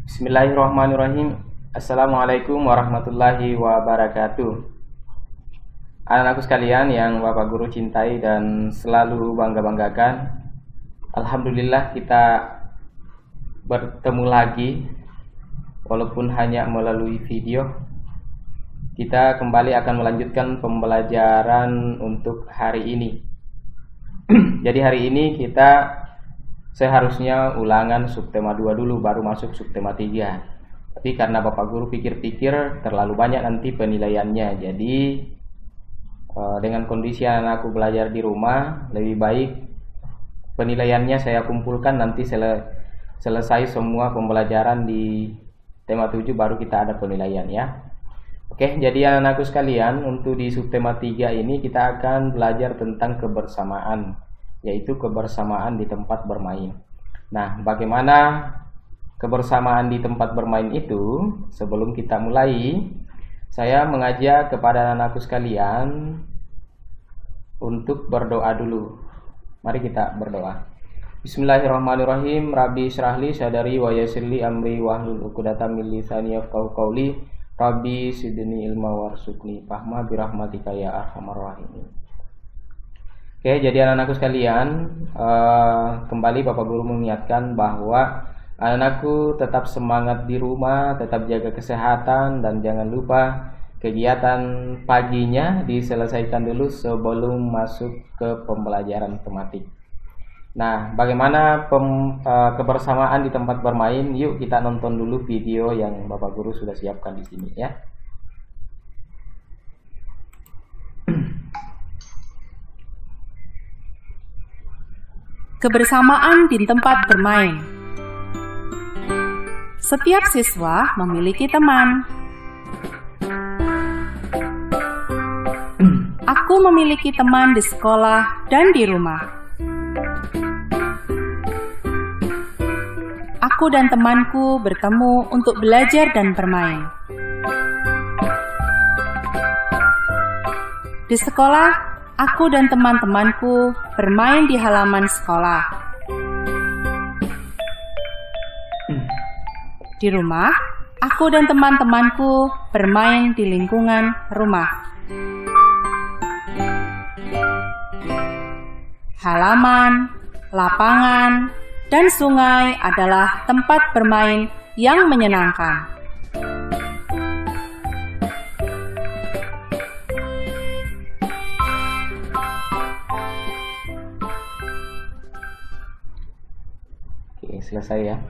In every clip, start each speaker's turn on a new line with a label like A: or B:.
A: Bismillahirrahmanirrahim. Assalamualaikum warahmatullahi wabarakatuh. Anak-anakku sekalian yang Bapak Guru cintai dan selalu bangga-banggakan, alhamdulillah kita bertemu lagi walaupun hanya melalui video. Kita kembali akan melanjutkan pembelajaran untuk hari ini. Jadi hari ini kita seharusnya ulangan subtema 2 dulu baru masuk subtema 3. Tapi karena Bapak Guru pikir-pikir terlalu banyak nanti penilaiannya. Jadi dengan kondisi anakku belajar di rumah, lebih baik penilaiannya saya kumpulkan nanti selesai semua pembelajaran di tema 7 baru kita ada penilaian ya. Oke, jadi anak-anakku sekalian, untuk di subtema 3 ini kita akan belajar tentang kebersamaan, yaitu kebersamaan di tempat bermain. Nah, bagaimana kebersamaan di tempat bermain itu? Sebelum kita mulai, saya mengajak kepada anakku sekalian untuk berdoa dulu. Mari kita berdoa. Bismillahirrahmanirrahim. Rabbi syrahli sadari wa yassirli amri wahlul 'uqdatam min lisani yafqahu qawli. Rabbi sidni ilma warzuqni fahma birahmatika ya arhamar rahimin. Oke, jadi anak-anakku sekalian, kembali Bapak Guru mengingatkan bahwa anak-anakku tetap semangat di rumah, tetap jaga kesehatan, dan jangan lupa kegiatan paginya diselesaikan dulu sebelum masuk ke pembelajaran tematik. Nah, bagaimana kebersamaan di tempat bermain? Yuk kita nonton dulu video yang Bapak Guru sudah siapkan di sini ya.
B: Kebersamaan di tempat bermain. Setiap siswa memiliki teman. Aku memiliki teman di sekolah dan di rumah. Aku dan temanku bertemu untuk belajar dan bermain. Di sekolah, aku dan teman-temanku bermain di halaman sekolah. Di rumah, aku dan teman-temanku bermain di lingkungan rumah. Halaman, lapangan, dan sungai adalah tempat bermain yang menyenangkan.
A: Oke, selesai ya.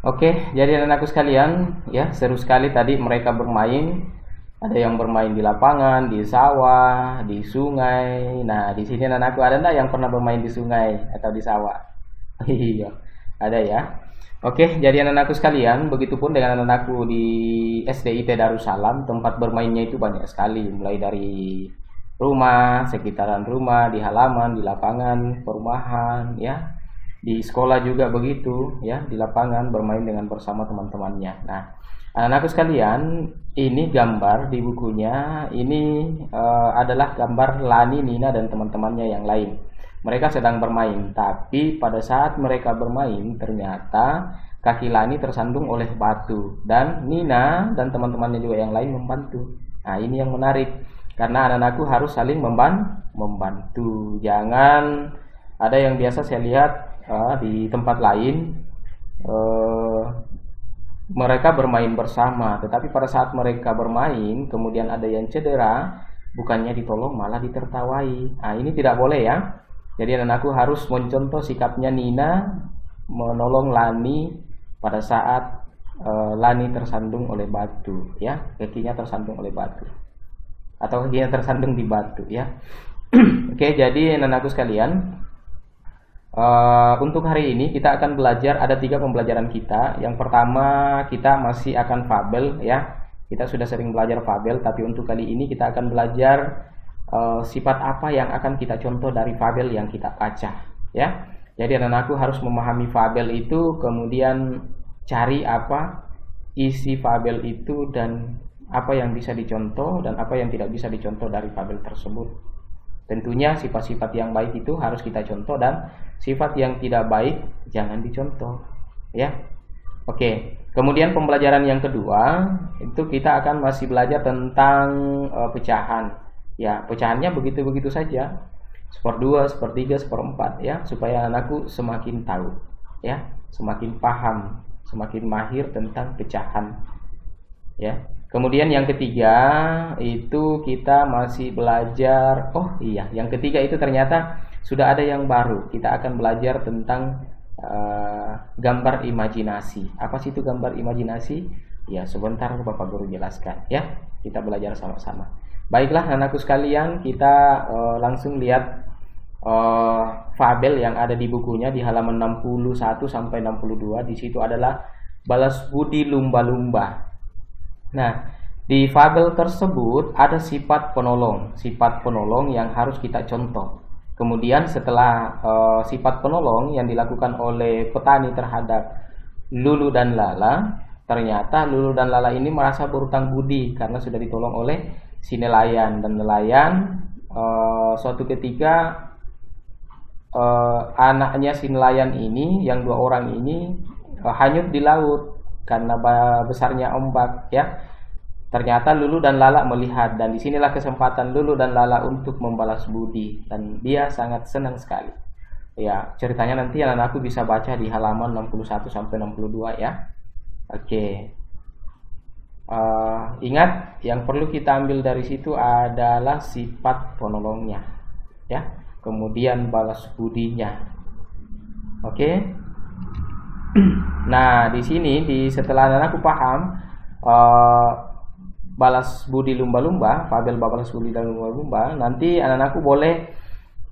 A: Oke, jadi anak-anakku sekalian, ya seru sekali tadi mereka bermain. Ada yang bermain di lapangan, di sawah, di sungai. Nah, di sini anak-anakku ada enggak yang pernah bermain di sungai atau di sawah? Iya, ada ya. Oke, jadi anak-anakku sekalian, begitupun dengan anak-anakku di SDIT Darussalam, tempat bermainnya itu banyak sekali, mulai dari rumah, sekitaran rumah, di halaman, di lapangan, perumahan, ya. Di sekolah juga begitu, ya, di lapangan bermain dengan bersama teman-temannya. Nah, anak-anakku sekalian, ini gambar di bukunya, ini adalah gambar Lani, Nina, dan teman-temannya yang lain. Mereka sedang bermain, tapi pada saat mereka bermain, ternyata kaki Lani tersandung oleh batu, dan Nina dan teman-temannya juga yang lain membantu. Nah, ini yang menarik, karena anak-anakku harus saling membantu. Jangan ada yang biasa saya lihat di tempat lain, mereka bermain bersama, tetapi pada saat mereka bermain kemudian ada yang cedera, bukannya ditolong malah ditertawai. Nah, ini tidak boleh ya. Jadi anakku harus mencontoh sikapnya Nina menolong Lani pada saat Lani tersandung oleh batu, ya, kakinya tersandung oleh batu atau kakinya tersandung di batu ya. Oke, jadi anakku sekalian, untuk hari ini kita akan belajar, ada 3 pembelajaran kita. Yang pertama kita masih akan fabel ya. Kita sudah sering belajar fabel, tapi untuk kali ini kita akan belajar sifat apa yang akan kita contoh dari fabel yang kita baca ya. Jadi anak-anakku harus memahami fabel itu, kemudian cari apa isi fabel itu dan apa yang bisa dicontoh dan apa yang tidak bisa dicontoh dari fabel tersebut. Tentunya sifat-sifat yang baik itu harus kita contoh dan sifat yang tidak baik jangan dicontoh, ya. Oke, kemudian pembelajaran yang kedua itu kita akan masih belajar tentang pecahan. Ya, pecahannya begitu-begitu saja. Seperdua, sepertiga, seperempat ya, supaya anakku semakin tahu ya, semakin paham, semakin mahir tentang pecahan ya. Kemudian yang ketiga itu kita masih belajar, oh iya, yang ketiga itu ternyata sudah ada yang baru. Kita akan belajar tentang gambar imajinasi. Apa sih itu gambar imajinasi? Ya, sebentar Bapak Guru jelaskan ya. Kita belajar sama-sama. Baiklah anakku sekalian, kita langsung lihat fabel yang ada di bukunya di halaman 61 sampai 62. Di situ adalah balas budi lumba-lumba. Nah, di fabel tersebut ada sifat penolong yang harus kita contoh. Kemudian setelah sifat penolong yang dilakukan oleh petani terhadap Lulu dan Lala, ternyata Lulu dan Lala ini merasa berutang budi karena sudah ditolong oleh si nelayan, dan nelayan suatu ketika anaknya si nelayan ini, yang 2 orang ini hanyut di laut karena besarnya ombak ya. Ternyata Lulu dan Lala melihat, dan disinilah kesempatan Lulu dan Lala untuk membalas budi, dan dia sangat senang sekali. Ya, ceritanya nanti anak-anakku bisa baca di halaman 61 sampai 62 ya. Oke. Ingat, yang perlu kita ambil dari situ adalah sifat penolongnya ya. Kemudian balas budinya. Oke. Nah, di sini setelah anak-anakku paham balas budi lumba-lumba, fabel balas budi dan lumba-lumba, nanti anak-anakku boleh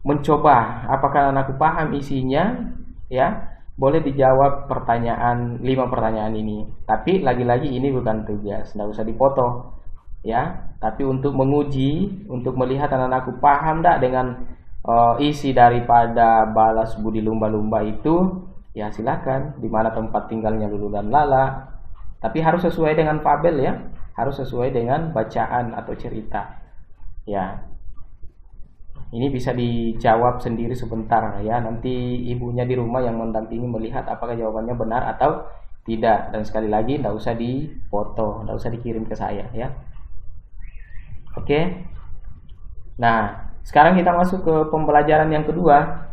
A: mencoba apakah anakku paham isinya ya. Boleh dijawab 5 pertanyaan ini. Tapi lagi-lagi ini bukan tugas, tidak usah dipoto ya. Tapi untuk menguji, untuk melihat anak-anakku paham tidak dengan isi daripada balas budi lumba-lumba itu, ya silakan. Di mana tempat tinggalnya Lulu dan Lala. Tapi harus sesuai dengan fabel ya. Harus sesuai dengan bacaan atau cerita ya. Ini bisa dijawab sendiri sebentar ya. Nanti ibunya di rumah yang mendampingi melihat apakah jawabannya benar atau tidak. Dan sekali lagi tidak usah dipoto, tidak usah dikirim ke saya ya. Oke. Nah, sekarang kita masuk ke pembelajaran yang kedua.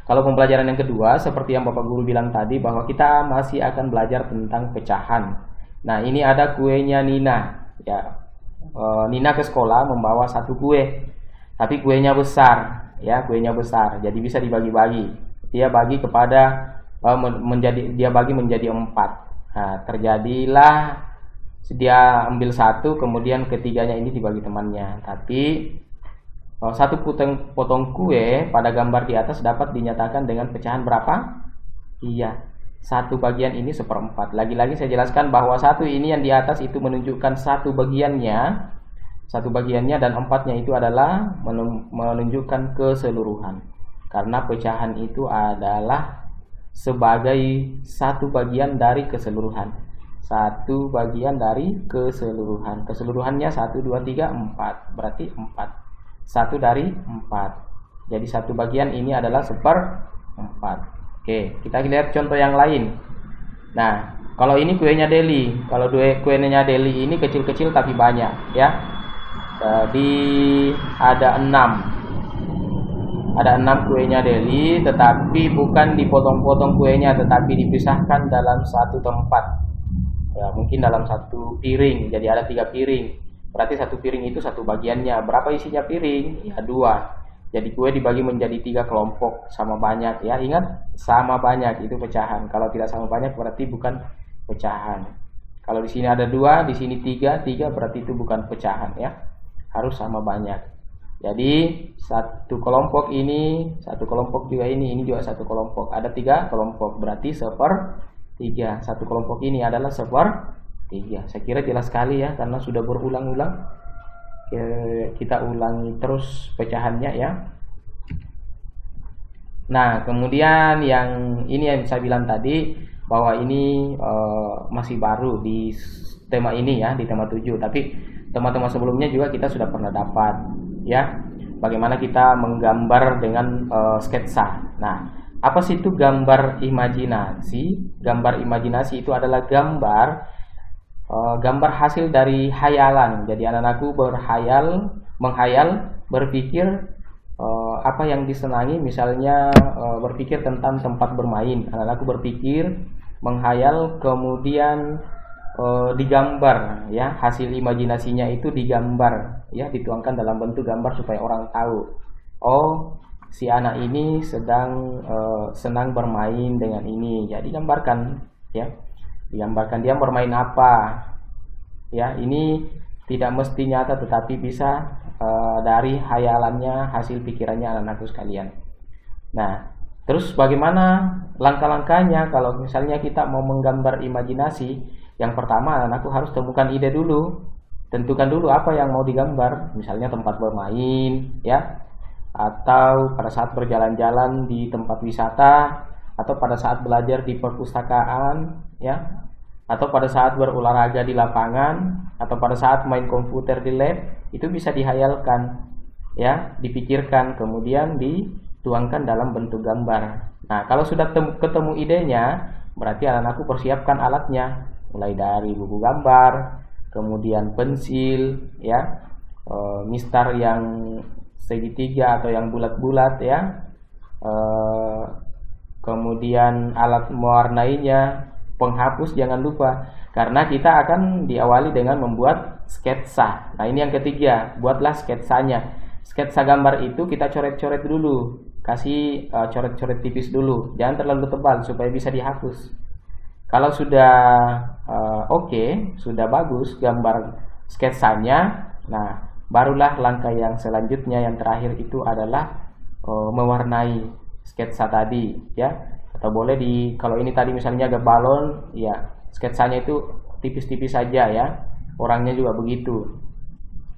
A: Kalau pembelajaran yang kedua, seperti yang Bapak Guru bilang tadi, bahwa kita masih akan belajar tentang pecahan. Nah, ini ada kuenya Nina ya. Nina ke sekolah membawa 1 kue, tapi kuenya besar ya, kuenya besar, jadi bisa dibagi-bagi. Dia bagi menjadi 4. Nah, terjadilah dia ambil 1, kemudian ketiganya ini dibagi temannya. Tapi 1 potong kue pada gambar di atas dapat dinyatakan dengan pecahan berapa? Iya, 1 bagian ini 1/4. Lagi-lagi saya jelaskan bahwa 1 ini yang di atas itu menunjukkan 1 bagiannya, dan 4-nya itu adalah menunjukkan keseluruhan. Karena pecahan itu adalah sebagai 1 bagian dari keseluruhan. 1 bagian dari keseluruhan. Keseluruhannya 1, 2, 3, 4. Berarti 4. 1 dari 4. Jadi 1 bagian ini adalah 1/4. Oke, kita lihat contoh yang lain. Nah, kalau ini kuenya Deli. Kalau kuenya Deli ini kecil-kecil tapi banyak ya. Jadi ada 6. Ada 6 kuenya Deli, tetapi bukan dipotong-potong kuenya, tetapi dipisahkan dalam 1 tempat. Ya, mungkin dalam 1 piring. Jadi ada 3 piring. Berarti 1 piring itu 1 bagiannya. Berapa isinya piring? Ya 2. Jadi kue dibagi menjadi 3 kelompok sama banyak ya. Ingat, sama banyak itu pecahan. Kalau tidak sama banyak berarti bukan pecahan. Kalau di sini ada 2, di sini 3 berarti itu bukan pecahan ya. Harus sama banyak. Jadi 1 kelompok ini, 1 kelompok juga ini juga 1 kelompok. Ada 3 kelompok berarti 1/3. 1 kelompok ini adalah 1/3. Saya kira jelas sekali ya, karena sudah berulang-ulang. Kita ulangi terus pecahannya ya. Nah, kemudian yang ini yang saya bilang tadi, bahwa ini masih baru di tema ini ya, di tema 7. Tapi tema-tema sebelumnya juga kita sudah pernah dapat ya. Bagaimana kita menggambar dengan sketsa. Nah, Apa sih itu gambar imajinasi? Gambar imajinasi itu adalah gambar hasil dari hayalan. Jadi anak-anakku menghayal, berpikir apa yang disenangi, misalnya berpikir tentang tempat bermain. Anak-anakku berpikir, menghayal, kemudian digambar, ya, hasil imajinasinya itu digambar, ya, dituangkan dalam bentuk gambar supaya orang tahu, oh, si anak ini sedang senang bermain dengan ini, ya, digambarkan, ya, digambarkan dia bermain apa, ya. Ini tidak mesti nyata, tetapi bisa dari hayalannya, hasil pikirannya anak-anakku sekalian. Nah, terus bagaimana langkah-langkahnya kalau misalnya kita mau menggambar imajinasi? Yang pertama, anak-anakku harus temukan ide dulu, tentukan dulu apa yang mau digambar, misalnya tempat bermain, ya, atau pada saat berjalan-jalan di tempat wisata, atau pada saat belajar di perpustakaan, ya, atau pada saat berolahraga di lapangan, atau pada saat main komputer di lab. Itu bisa dihayalkan, ya, dipikirkan, kemudian dituangkan dalam bentuk gambar. Nah, kalau sudah ketemu idenya, berarti anak-anakku persiapkan alatnya, mulai dari buku gambar, kemudian pensil, ya, mistar yang segitiga atau yang bulat-bulat, ya, kemudian alat mewarnainya, penghapus jangan lupa, karena kita akan diawali dengan membuat sketsa. Nah, ini yang ketiga, buatlah sketsanya. Sketsa gambar itu kita coret-coret dulu, kasih coret-coret tipis dulu, jangan terlalu tebal supaya bisa dihapus. Kalau sudah oke, sudah bagus gambar sketsanya, nah barulah langkah yang selanjutnya, yang terakhir itu adalah mewarnai sketsa tadi, ya. Atau boleh kalau ini tadi misalnya ada balon, ya, sketsanya itu tipis-tipis saja, ya. Orangnya juga begitu.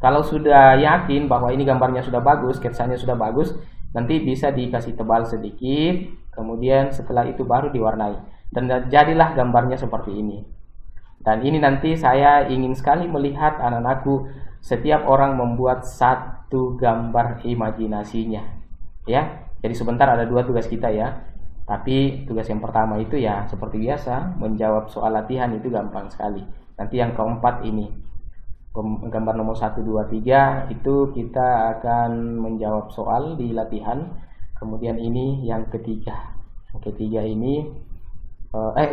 A: Kalau sudah yakin bahwa ini gambarnya sudah bagus, sketsanya sudah bagus, nanti bisa dikasih tebal sedikit, kemudian setelah itu baru diwarnai. Dan jadilah gambarnya seperti ini. Dan ini nanti saya ingin sekali melihat anak-anakku, setiap orang membuat satu gambar imajinasinya, ya. Jadi sebentar ada 2 tugas kita, ya. Tapi tugas yang pertama itu, ya, seperti biasa, menjawab soal latihan itu gampang sekali. Nanti yang keempat ini, gambar nomor 1, 2, 3 itu kita akan menjawab soal di latihan. Kemudian ini yang ketiga. Yang ketiga ini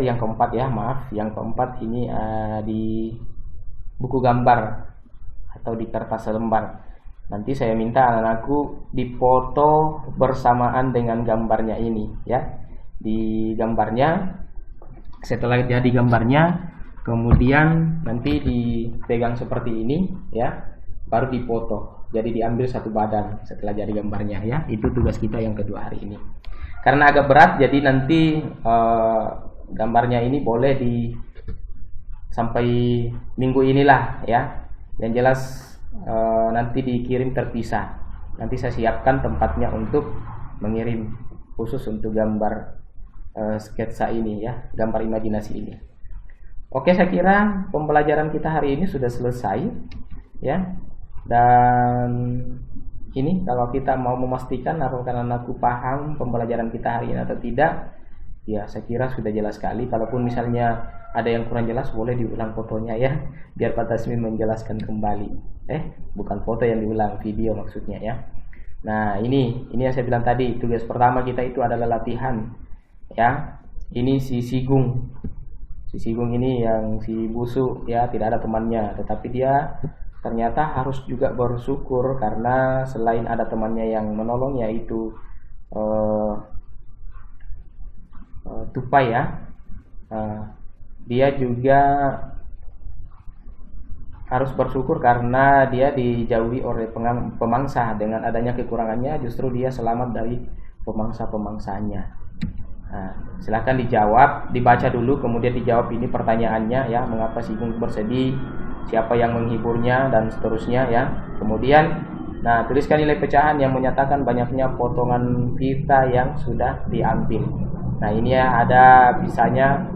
A: yang keempat, ya, maaf, yang keempat ini di buku gambar atau di kertas selembar. Nanti saya minta anak-anakku dipoto bersamaan dengan gambarnya ini, ya. Di gambarnya, setelah jadi gambarnya, kemudian nanti dipegang seperti ini, ya, baru dipoto. Jadi diambil satu badan setelah jadi gambarnya, ya. Itu tugas kita yang kedua hari ini. Karena agak berat, jadi nanti gambarnya ini boleh sampai minggu inilah, ya. Yang jelas nanti dikirim terpisah. Nanti saya siapkan tempatnya untuk mengirim khusus untuk gambar sketsa ini, ya, gambar imajinasi ini. Oke, saya kira pembelajaran kita hari ini sudah selesai, ya. Dan ini kalau kita mau memastikan apakah anakku paham pembelajaran kita hari ini atau tidak, ya, saya kira sudah jelas sekali. Kalaupun misalnya ada yang kurang jelas, boleh diulang fotonya, ya, biar Pak Tasmi menjelaskan kembali. Bukan foto yang diulang, video maksudnya, ya. Nah, ini yang saya bilang tadi, tugas pertama kita itu adalah latihan, ya. Ini si Sigung ini yang si busuk, ya, tidak ada temannya, tetapi dia ternyata harus juga bersyukur karena selain ada temannya yang menolong, yaitu tupai, ya, dia juga harus bersyukur karena dia dijauhi oleh pemangsa. Dengan adanya kekurangannya, justru dia selamat dari pemangsa-pemangsanya. Nah, silahkan dijawab, dibaca dulu, kemudian dijawab ini pertanyaannya, ya, mengapa Sigung bersedih, siapa yang menghiburnya, dan seterusnya, ya. Kemudian, nah, tuliskan nilai pecahan yang menyatakan banyaknya potongan pita yang sudah diambil. Nah, ini, ya, ada pisahnya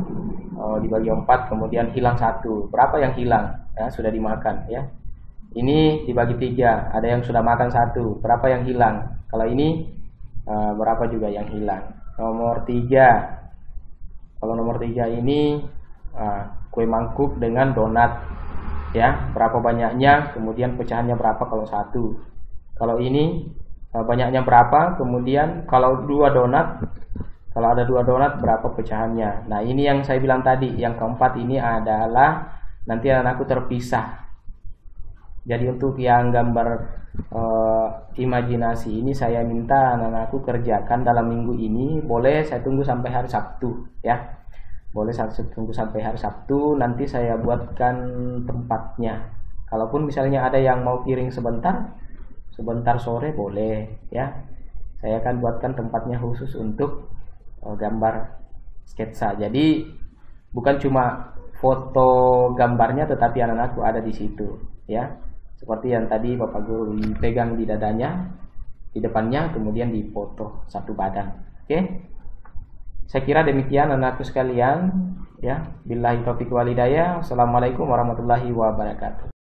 A: dibagi 4, kemudian hilang 1. Berapa yang hilang? Ya, sudah dimakan, ya. Ini dibagi 3, ada yang sudah makan 1. Berapa yang hilang? Kalau ini berapa juga yang hilang? Nomor 3. Kalau nomor 3 ini kue mangkuk dengan donat, ya, berapa banyaknya, kemudian pecahannya berapa kalau satu. Kalau ini banyaknya berapa, kemudian kalau kalau ada 2 donat berapa pecahannya. Nah, ini yang saya bilang tadi, yang keempat ini adalah nanti anakku terpisah. Jadi untuk yang gambar imajinasi ini saya minta anak-anakku kerjakan dalam minggu ini. Boleh saya tunggu sampai hari Sabtu, ya. Boleh saya tunggu sampai hari Sabtu, nanti saya buatkan tempatnya. Kalaupun misalnya ada yang mau piring sebentar sore boleh, ya. Saya akan buatkan tempatnya khusus untuk gambar sketsa. Jadi bukan cuma foto gambarnya, tetapi anak-anakku ada di situ, ya. Seperti yang tadi Bapak Guru dipegang di dadanya, di depannya, kemudian dipoto satu badan. Oke? Saya kira demikian anak-anakku sekalian, ya. Billahi taufiq wal hidayah. Assalamualaikum warahmatullahi wabarakatuh.